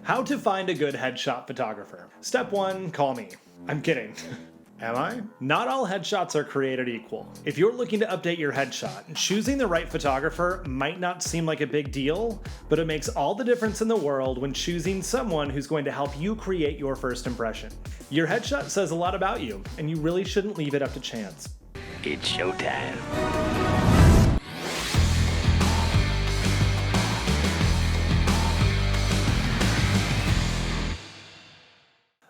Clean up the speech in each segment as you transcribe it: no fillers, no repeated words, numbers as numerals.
How to find a good headshot photographer. Step 1, call me. I'm kidding. Am I? Not all headshots are created equal. If you're looking to update your headshot, choosing the right photographer might not seem like a big deal, but it makes all the difference in the world when choosing someone who's going to help you create your first impression. Your headshot says a lot about you, and you really shouldn't leave it up to chance. It's showtime.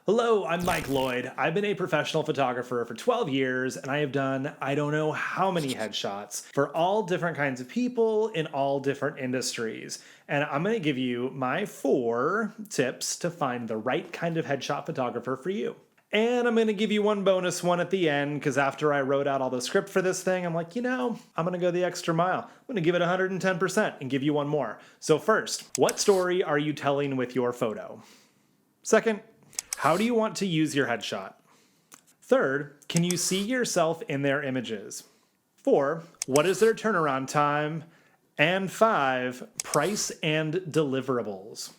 Hello, I'm Mike Lloyd. I've been a professional photographer for 12 years, and I have done I don't know how many headshots for all different kinds of people in all different industries. And I'm going to give you my 4 tips to find the right kind of headshot photographer for you. And I'm going to give you one bonus one at the end, because after I wrote out all the script for this thing, I'm like, I'm going to go the extra mile. I'm going to give it 110% and give you one more. So first, what story are you telling with your photo? Second, how do you want to use your headshot? Third, can you see yourself in their images? 4, what is their turnaround time? And 5, price and deliverables.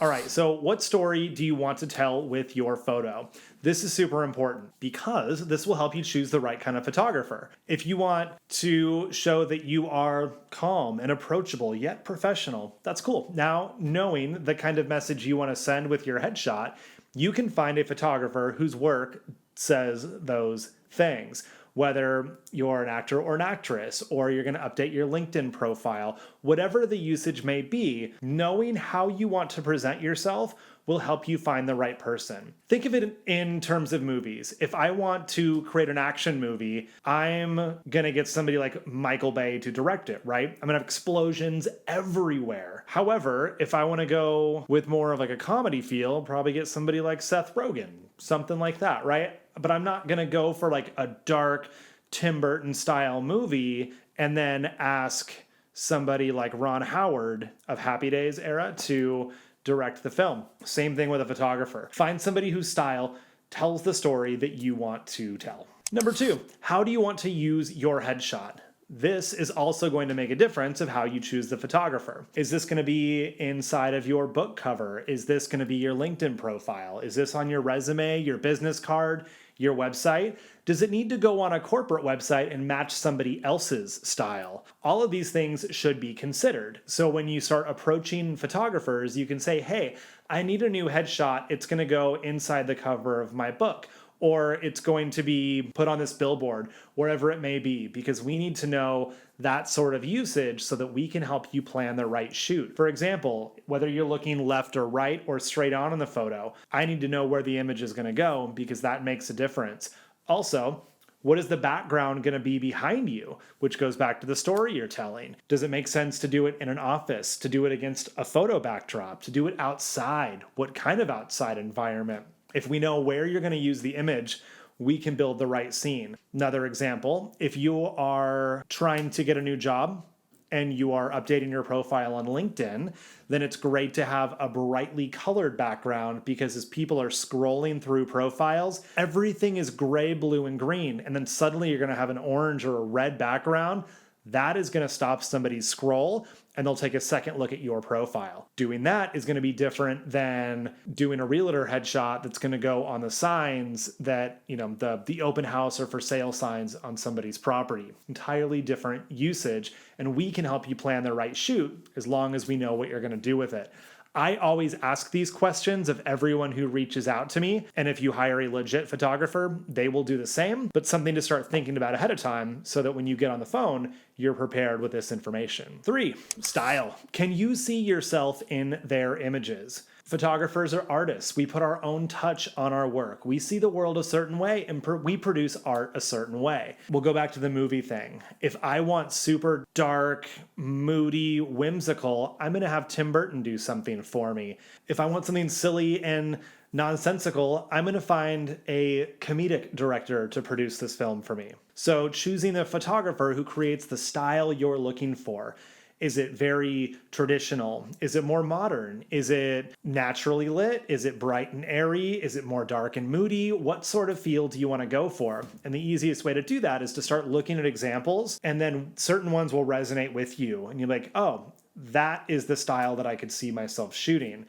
All right, so what story do you want to tell with your photo? This is super important because this will help you choose the right kind of photographer. If you want to show that you are calm and approachable yet professional, that's cool. Now, knowing the kind of message you want to send with your headshot, you can find a photographer whose work says those things. Whether you're an actor or an actress, or you're going to update your LinkedIn profile, whatever the usage may be, knowing how you want to present yourself will help you find the right person. Think of it in terms of movies. If I want to create an action movie, I'm going to get somebody like Michael Bay to direct it, right? I'm going to have explosions everywhere. However, if I want to go with more of like a comedy feel, probably get somebody like Seth Rogen, something like that, right? But I'm not going to go for like a dark Tim Burton style movie and then ask somebody like Ron Howard of Happy Days era to direct the film. Same thing with a photographer. Find somebody whose style tells the story that you want to tell. Number 2, how do you want to use your headshot? This is also going to make a difference of how you choose the photographer. Is this going to be inside of your book cover? Is this going to be your LinkedIn profile? Is this on your resume, your business card, your website? Does it need to go on a corporate website and match somebody else's style? All of these things should be considered. So when you start approaching photographers, you can say, hey, I need a new headshot. It's going to go inside the cover of my book, or it's going to be put on this billboard, wherever it may be, because we need to know that sort of usage so that we can help you plan the right shoot. For example, whether you're looking left or right or straight on in the photo, I need to know where the image is going to go because that makes a difference. Also, what is the background going to be behind you, which goes back to the story you're telling? Does it make sense to do it in an office, to do it against a photo backdrop, to do it outside? What kind of outside environment? If we know where you're going to use the image, we can build the right scene. Another example, if you are trying to get a new job and you are updating your profile on LinkedIn, then it's great to have a brightly colored background because as people are scrolling through profiles, everything is gray, blue, and green. And then suddenly you're going to have an orange or a red background. That is going to stop somebody's scroll and they'll take a second look at your profile. Doing that is going to be different than doing a realtor headshot that's going to go on the signs that, the open house or for sale signs on somebody's property. Entirely different usage, and we can help you plan the right shoot as long as we know what you're going to do with it. I always ask these questions of everyone who reaches out to me, and if you hire a legit photographer, they will do the same, but something to start thinking about ahead of time so that when you get on the phone, you're prepared with this information. 3, style. Can you see yourself in their images? Photographers are artists. We put our own touch on our work. We see the world a certain way and we produce art a certain way. We'll go back to the movie thing. If I want super dark, moody, whimsical, I'm going to have Tim Burton do something for me. If I want something silly and nonsensical, I'm going to find a comedic director to produce this film for me. So choosing a photographer who creates the style you're looking for. Is it very traditional? Is it more modern? Is it naturally lit? Is it bright and airy? Is it more dark and moody? What sort of feel do you want to go for? And the easiest way to do that is to start looking at examples, and then certain ones will resonate with you. And you're like, oh, that is the style that I could see myself shooting.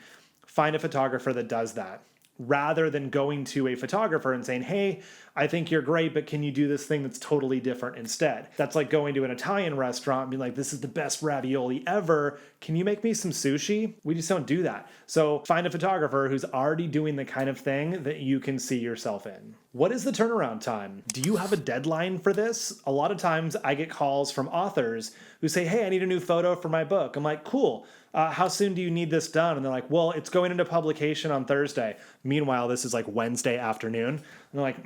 find a photographer that does that, rather than going to a photographer and saying, hey, I think you're great, but can you do this thing that's totally different instead? That's like going to an Italian restaurant and being like, this is the best ravioli ever. Can you make me some sushi? We just don't do that. So find a photographer who's already doing the kind of thing that you can see yourself in. What is the turnaround time? Do you have a deadline for this? A lot of times I get calls from authors who say, hey, I need a new photo for my book. I'm like, cool. How soon do you need this done? And they're like, well, it's going into publication on Thursday. Meanwhile, this is like Wednesday afternoon. And they're like,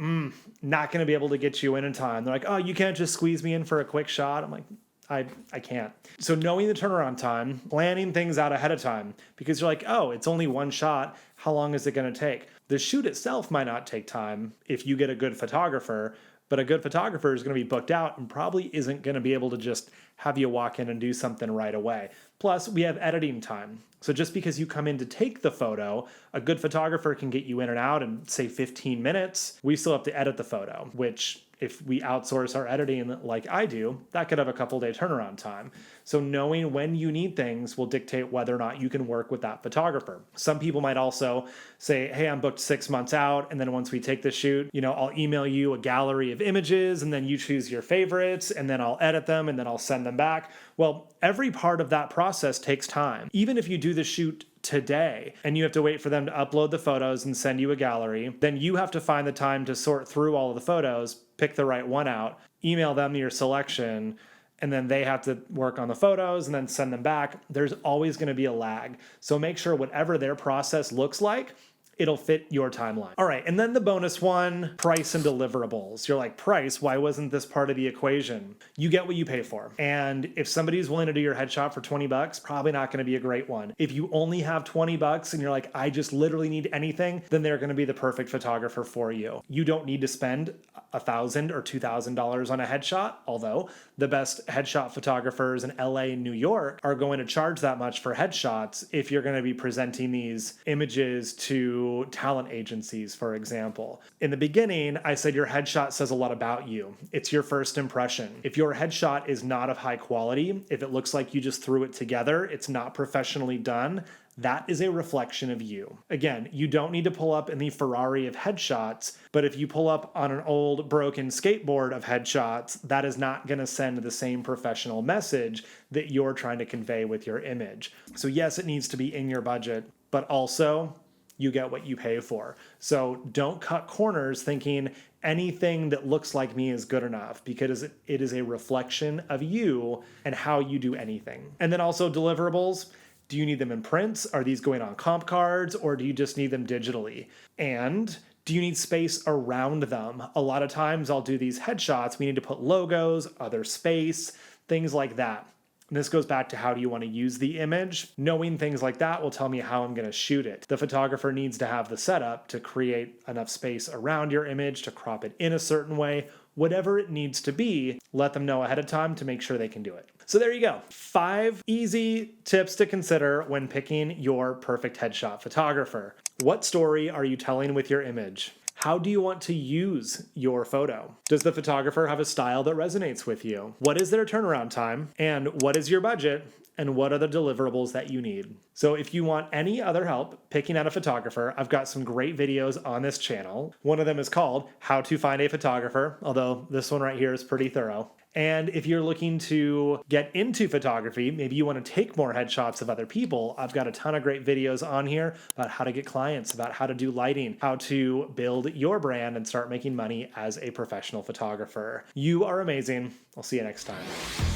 not going to be able to get you in time. They're like, oh, you can't just squeeze me in for a quick shot. I'm like, I can't. So knowing the turnaround time, planning things out ahead of time, because you're like, oh, it's only one shot. How long is it going to take? The shoot itself might not take time if you get a good photographer, but a good photographer is going to be booked out and probably isn't going to be able to just have you walk in and do something right away. Plus, we have editing time. So just because you come in to take the photo, a good photographer can get you in and out in, say, 15 minutes. We still have to edit the photo, which if we outsource our editing like I do, that could have a couple day turnaround time. So knowing when you need things will dictate whether or not you can work with that photographer. Some people might also say, hey, I'm booked 6 months out. And then once we take the shoot, I'll email you a gallery of images and then you choose your favorites and then I'll edit them and then I'll send them back. Well, every part of that process takes time. Even if you do the shoot today and you have to wait for them to upload the photos and send you a gallery, then you have to find the time to sort through all of the photos, pick the right one out, email them your selection, and then they have to work on the photos and then send them back. There's always going to be a lag. So make sure whatever their process looks like, it'll fit your timeline. All right, and then the bonus one, price and deliverables. You're like, price, why wasn't this part of the equation? You get what you pay for. And if somebody's willing to do your headshot for $20, probably not gonna be a great one. If you only have $20 and you're like, I just literally need anything, then they're gonna be the perfect photographer for you. You don't need to spend $1,000 or $2,000 on a headshot, although the best headshot photographers in LA and New York are going to charge that much for headshots if you're gonna be presenting these images to talent agencies, for example. In the beginning, I said your headshot says a lot about you. It's your first impression. If your headshot is not of high quality, if it looks like you just threw it together, it's not professionally done, that is a reflection of you. Again, you don't need to pull up in the Ferrari of headshots, but if you pull up on an old broken skateboard of headshots, that is not going to send the same professional message that you're trying to convey with your image. So yes, it needs to be in your budget, but also you get what you pay for. So don't cut corners thinking anything that looks like me is good enough, because it is a reflection of you and how you do anything. And then also deliverables. Do you need them in prints? Are these going on comp cards, or do you just need them digitally? And do you need space around them? A lot of times I'll do these headshots. We need to put logos, other space, things like that. And this goes back to how do you want to use the image? Knowing things like that will tell me how I'm going to shoot it. The photographer needs to have the setup to create enough space around your image, to crop it in a certain way. Whatever it needs to be, let them know ahead of time to make sure they can do it. So there you go. 5 easy tips to consider when picking your perfect headshot photographer. What story are you telling with your image? How do you want to use your photo? Does the photographer have a style that resonates with you? What is their turnaround time? And what is your budget? And what are the deliverables that you need? So if you want any other help picking out a photographer, I've got some great videos on this channel. One of them is called How to Find a Photographer, although this one right here is pretty thorough. And if you're looking to get into photography, maybe you want to take more headshots of other people, I've got a ton of great videos on here about how to get clients, about how to do lighting, how to build your brand and start making money as a professional photographer. You are amazing. I'll see you next time.